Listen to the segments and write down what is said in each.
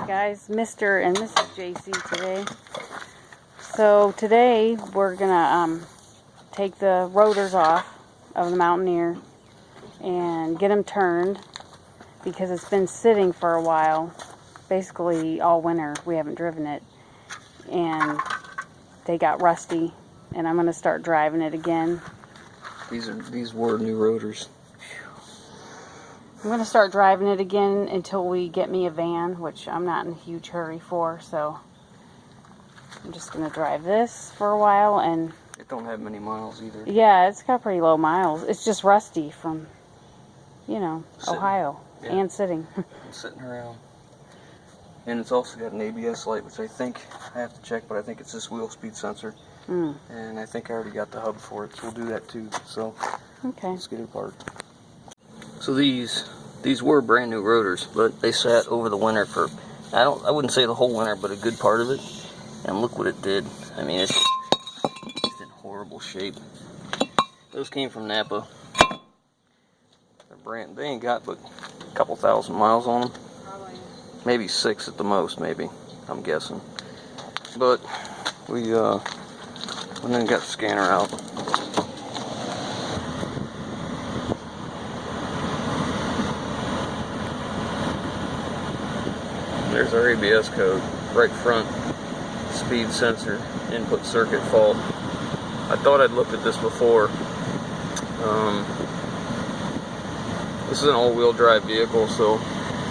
Alright guys, Mr. and Mrs. JC today. So today we're gonna take the rotors off of the Mountaineer and get them turned because it's been sitting for a while, basically all winter. We haven't driven it and they got rusty, and I'm gonna start driving it again. These were new rotors. I'm going to start driving it again until we get me a van, which I'm not in a huge hurry for, so I'm just going to drive this for a while. And it don't have many miles either. Yeah, it's got pretty low miles. It's just rusty from, you know, sitting. Ohio. Yeah. And sitting. Sitting around. And it's also got an ABS light, which I think, I have to check, but I think it's this wheel speed sensor. And I think I already got the hub for it, so we'll do that too. So okay, let's get it apart. So these were brand new rotors, but they sat over the winter for, I wouldn't say the whole winter, but a good part of it. And look what it did. I mean, it's in horrible shape. Those came from Napa. They ain't got but a couple thousand miles on them. Probably. Maybe 6 at the most, maybe, I'm guessing. But we went and got the scanner out. There's our ABS code, right front, speed sensor, input circuit fault. I thought I'd looked at this before. This is an all-wheel drive vehicle, so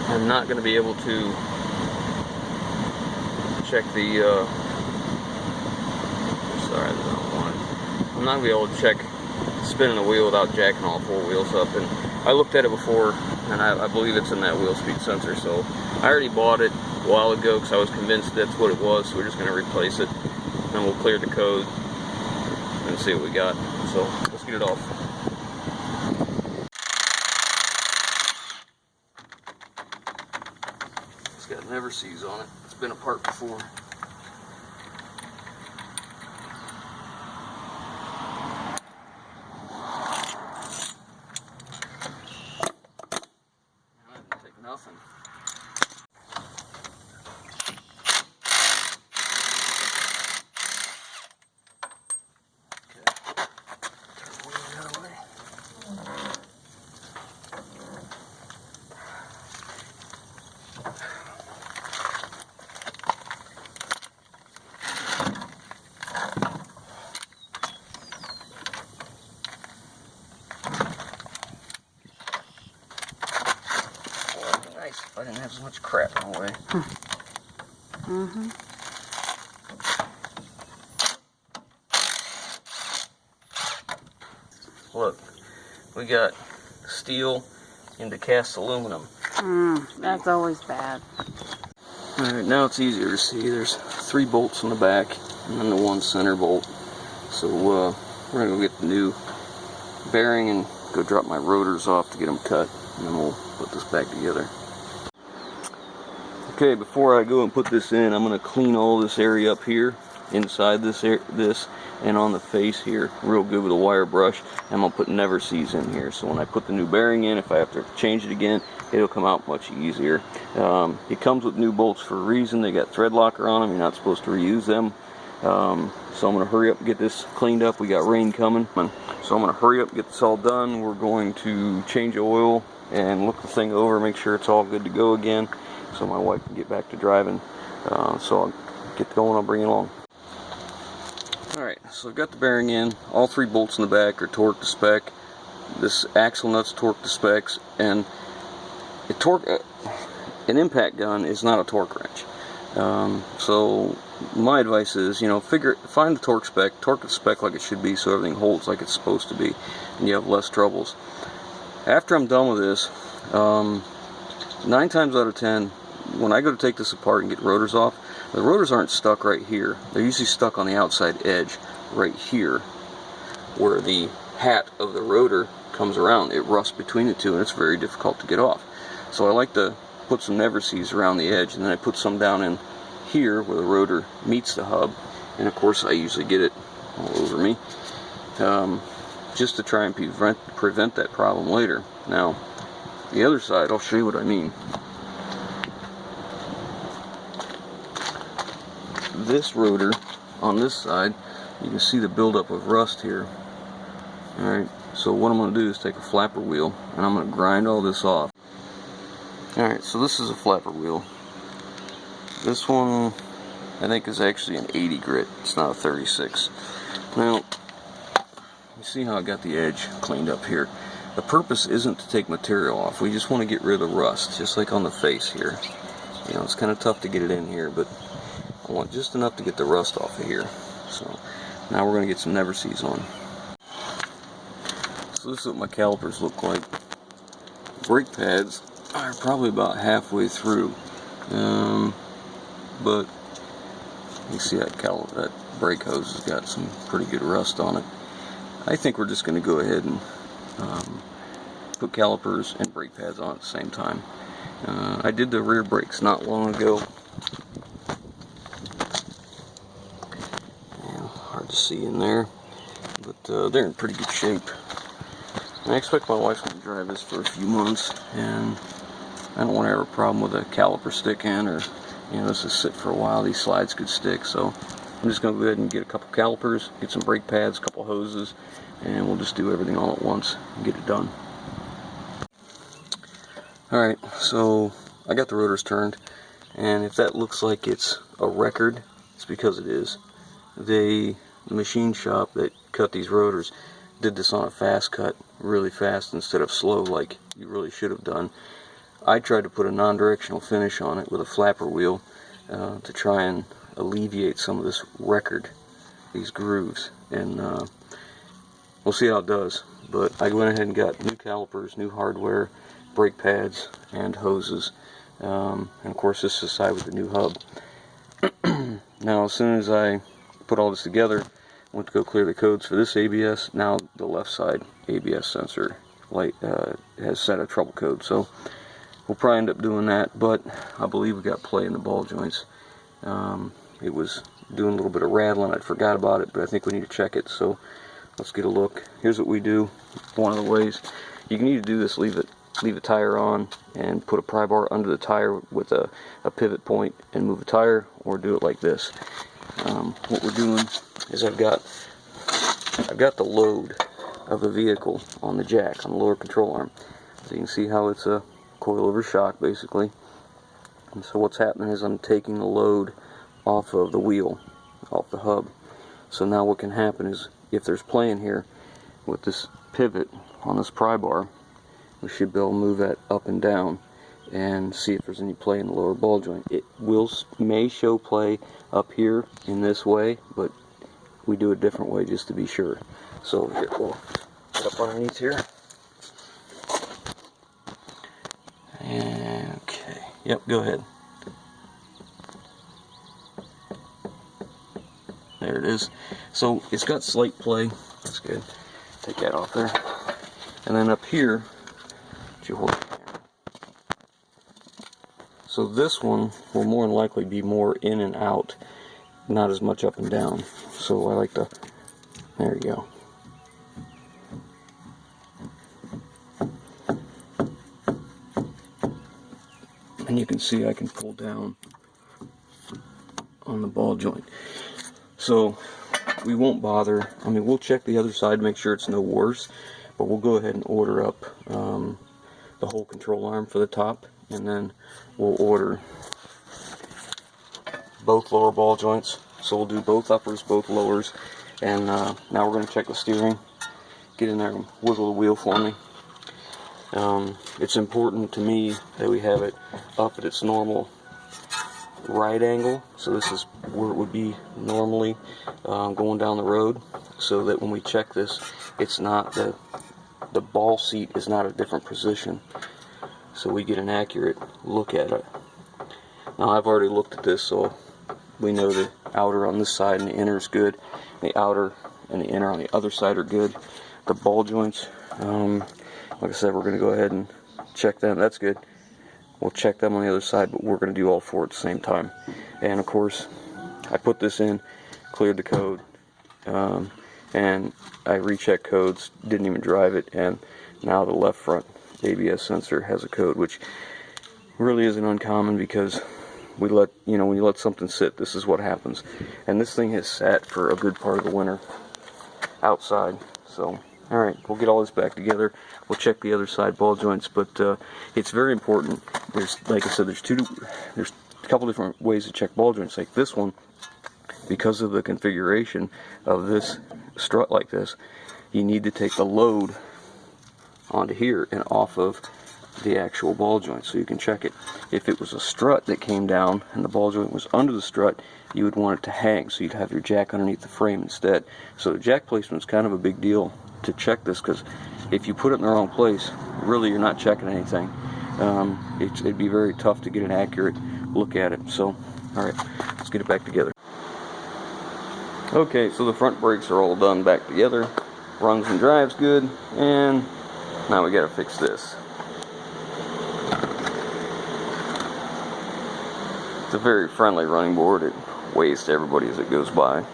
I'm not going to be able to check the, sorry, I don't want it. I'm not going to be able to check spinning the wheel without jacking all 4 wheels up. And I looked at it before, and I believe it's in that wheel speed sensor, so I already bought it a while ago because I was convinced that's what it was, so we're just going to replace it. Then we'll clear the code and see what we got. So let's get it off. It's got never sees on it. It's been apart before. I didn't take nothing. If I didn't have so much crap in the way. Look, we got steel into cast aluminum. That's always bad. Alright, now it's easier to see. There's 3 bolts in the back and then the 1 center bolt. So we're going to go get the new bearing and go drop my rotors off to get them cut, and then we'll put this back together. Okay, before I go and put this in, I'm going to clean all this area up here, inside this and on the face here, real good with a wire brush. I'm going to put never sees in here, so when I put the new bearing in, if I have to change it again, it'll come out much easier. It comes with new bolts for a reason. They got thread locker on them. You're not supposed to reuse them. So I'm going to hurry up and get this cleaned up. We got rain coming, so I'm going to hurry up and get this all done. We're going to change oil and look the thing over, make sure it's all good to go again, so my wife can get back to driving. So I'll get going, I'll bring it along. Alright, so I've got the bearing in. All 3 bolts in the back are torqued to spec. This axle nut's torqued to specs, and an impact gun is not a torque wrench. So my advice is, you know, find the torque it spec like it should be, so everything holds like it's supposed to be, and you have less troubles. After I'm done with this, 9 times out of 10, when I go to take this apart and get rotors off, the rotors aren't stuck right here. They're usually stuck on the outside edge right here, where the hat of the rotor comes around. It rusts between the two, and it's very difficult to get off. So I like to put some never sees around the edge, and then I put some down in here where the rotor meets the hub, and of course I usually get it all over me, just to try and prevent that problem later. Now the other side, I'll show you what I mean. this rotor on this side, you can see the buildup of rust here. Alright, so what I'm going to do is take a flapper wheel and I'm going to grind all this off. Alright, so this is a flapper wheel. This one I think is actually an 80 grit, it's not a 36. Now, you see how I got the edge cleaned up here. The purpose isn't to take material off, we just want to get rid of the rust, just like on the face here. You know, it's kind of tough to get it in here, but I want just enough to get the rust off of here. So, now we're going to get some never sees on. So this is what my calipers look like. Brake pads are probably about halfway through, but you see that brake hose has got some pretty good rust on it. I think we're just going to go ahead and put calipers and brake pads on at the same time. I did the rear brakes not long ago. Yeah, hard to see in there, but they're in pretty good shape. I expect my wife's going to drive this for a few months, and I don't want to have a problem with a caliper sticking, or, you know, this will sit for a while, these slides could stick, so I'm just going to go ahead and get a couple calipers, get some brake pads, a couple hoses, and we'll just do everything all at once and get it done. Alright, so I got the rotors turned, and if that looks like it's a record, it's because it is. The machine shop that cut these rotors did this on a fast cut, really fast instead of slow like you really should have done. I tried to put a non-directional finish on it with a flapper wheel to try and alleviate some of this record, these grooves, and we'll see how it does. But I went ahead and got new calipers, new hardware, brake pads, and hoses, and of course this is the side with the new hub. Now as soon as I put all this together, went to go clear the codes for this ABS. Now the left side ABS sensor light has set a trouble code, so we'll probably end up doing that, but I believe we got play in the ball joints. It was doing a little bit of rattling, I forgot about it, but I think we need to check it, so let's get a look. Here's what we do. One of the ways you can either do this, leave the tire on and put a pry bar under the tire with a pivot point and move the tire, or do it like this. What we're doing is I've got the load of the vehicle on the jack, on the lower control arm. So you can see how it's a coilover shock basically. And so what's happening is I'm taking the load off of the wheel, off the hub. So now what can happen is if there's play in here with this pivot on this pry bar, we should be able to move that up and down and see if there's any play in the lower ball joint. It may show play up here in this way, but we do a different way just to be sure. So here, we'll get up underneath here. And, okay, yep, go ahead. There it is. So it's got slight play. That's good. Take that off there. And then up here, you hold the camera. So this one will more than likely be more in and out, not as much up and down. So I like to, there you go. And you can see I can pull down on the ball joint. So we won't bother, I mean we'll check the other side, make sure it's no worse, but we'll go ahead and order up the whole control arm for the top, and then we'll order both lower ball joints. So we'll do both uppers, both lowers, and now we're going to check the steering. Get in there and wiggle the wheel for me. It's important to me that we have it up at its normal right angle, so this is where it would be normally going down the road, so that when we check this, it's not the ball seat is not a different position, so we get an accurate look at it. Now I've already looked at this, so we know the outer on this side and the inner is good. The outer and the inner on the other side are good. The ball joints, like I said, we're going to go ahead and check them. That's good. We'll check them on the other side, but we're going to do all four at the same time. And of course, I put this in, cleared the code, and I rechecked codes, didn't even drive it, and now the left front ABS sensor has a code, which really isn't uncommon because we let, you know, when you let something sit, this is what happens. And this thing has sat for a good part of the winter outside. So, alright, we'll get all this back together. We'll check the other side ball joints, but it's very important. There's, like I said, there's a couple different ways to check ball joints. Like this one, because of the configuration of this strut like this, you need to take the load onto here and off of the actual ball joint so you can check it. If it was a strut that came down and the ball joint was under the strut, you would want it to hang, so you'd have your jack underneath the frame instead. So the jack placement is kind of a big deal to check this, because if you put it in the wrong place, really you're not checking anything. It'd be very tough to get an accurate look at it. So, alright, let's get it back together. Okay, so the front brakes are all done back together. Runs and drives good, and now we gotta fix this. It's a very friendly running board. It waves to everybody as it goes by.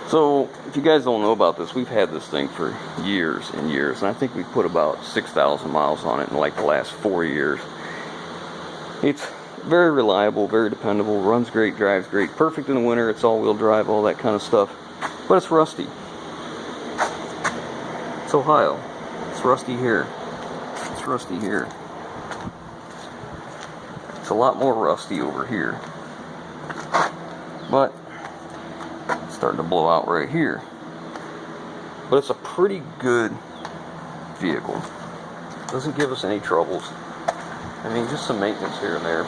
So, if you guys don't know about this, we've had this thing for years and years, and I think we put about 6,000 miles on it in like the last 4 years. It's very reliable, very dependable, runs great, drives great, perfect in the winter. It's all-wheel drive, all that kind of stuff, but it's rusty. It's Ohio. It's rusty here. It's rusty here. It's a lot more rusty over here, but it's starting to blow out right here. But it's a pretty good vehicle. Doesn't give us any troubles. I mean, just some maintenance here and there.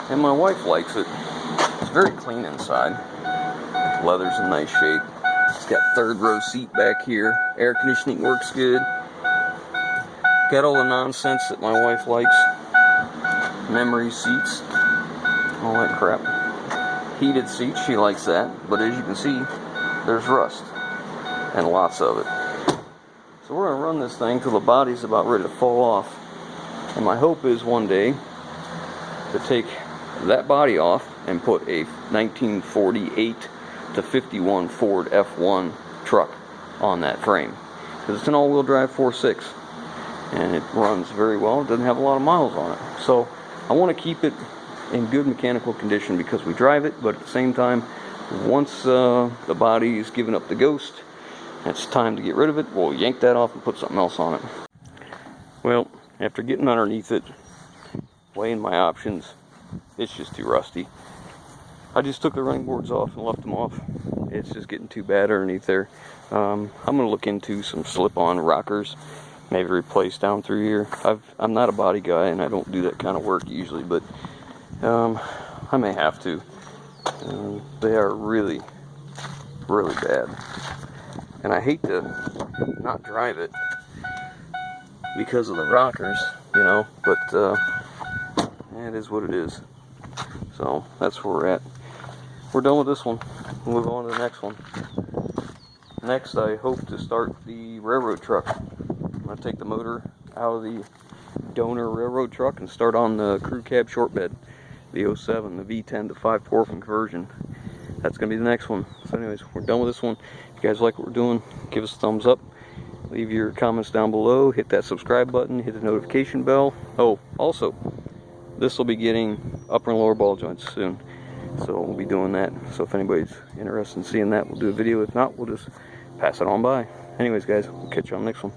And my wife likes it. It's very clean inside. Leather's in nice shape. It's got third row seat back here. Air conditioning works good. Got all the nonsense that my wife likes. Memory seats, all that crap. Heated seats, she likes that, but as you can see, there's rust, and lots of it. So we're going to run this thing till the body's about ready to fall off, and my hope is one day to take that body off and put a 1948 to 51 Ford F1 truck on that frame, because it's an all-wheel drive 4.6, and it runs very well. It doesn't have a lot of miles on it, so I want to keep it in good mechanical condition because we drive it, but at the same time, once the body is giving up the ghost, it's time to get rid of it. We'll yank that off and put something else on it. Well, after getting underneath it, weighing my options, it's just too rusty. I just took the running boards off and left them off. It's just getting too bad underneath there. I'm going to look into some slip-on rockers, maybe replace down through here. I'm not a body guy and I don't do that kind of work usually, but I may have to. They are really, really bad. And I hate to not drive it because of the rockers, you know, but it is what it is. So that's where we're at. We're done with this one. We'll move on to the next one. Next, I hope to start the railroad truck. I'm going to take the motor out of the donor railroad truck and start on the crew cab short bed, the 07, the V10 to 5.4 conversion. That's going to be the next one. So anyways, we're done with this one. If you guys like what we're doing, give us a thumbs up. Leave your comments down below. Hit that subscribe button. Hit the notification bell. Oh, also, this will be getting upper and lower ball joints soon. So we'll be doing that. So if anybody's interested in seeing that, we'll do a video. If not, we'll just pass it on by. Anyways, guys, we'll catch you on the next one.